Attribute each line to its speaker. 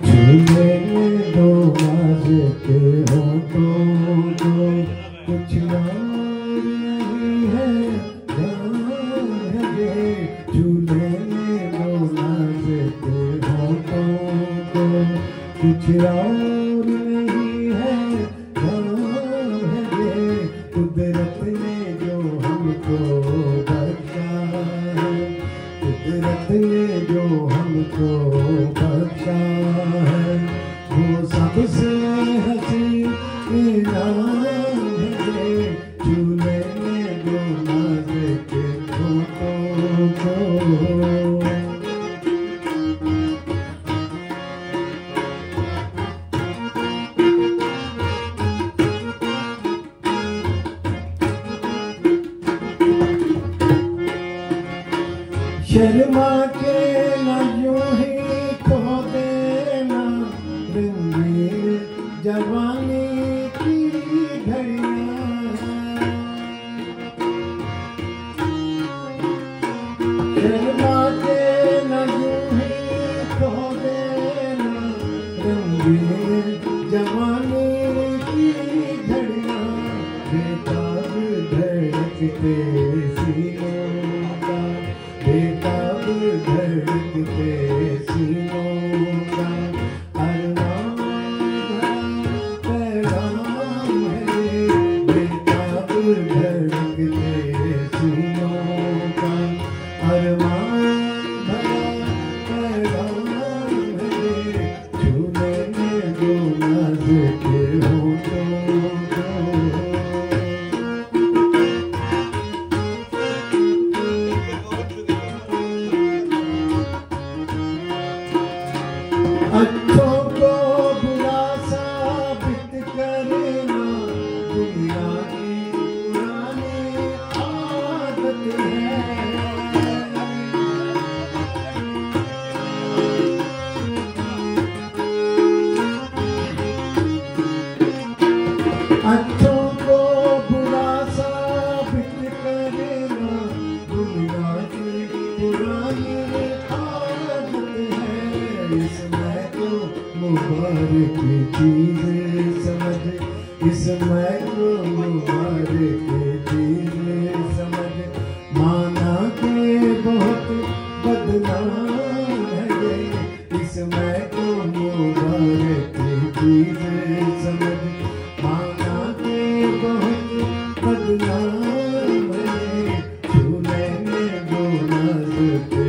Speaker 1: झूले दो माजे के होठों को कुछ और नहीं है झूले दो माजे के होठों को कुछ और नहीं है कुदरत ने जो हमको बख्शा है कुदरत ने जो हमको बख्शा है वो सबसे हसी इनाम है झूले में जो नाज़ के होठों को शर्मा के न यूं ही खो देना रंगीन जवानी की घड़ियां शर्मा के न यूं ही खो देना रंगीन जवानी की घड़ियां बेताब धड़कते सीनों का बेताब धड़कते सीनों का अरमान पैगाम है बेताब धड़कते सीनों का अरमान पैगाम है झूले में जो नाज़ के होठों को अच्छों को बुरा साबित करना दुनिया की पुरानी आदत है अच्छों को बुरा साबित करना दुनिया की पुरानी आदत है इसमें तो मुबारक चीज़ें समझ इसमें तो मुबारक चीज़ें समझ माना के बहुत बदनाम है इसमें तो मुबारक चीज़ें समझ माना के बहुत बदनाम है झूले में जो नाज़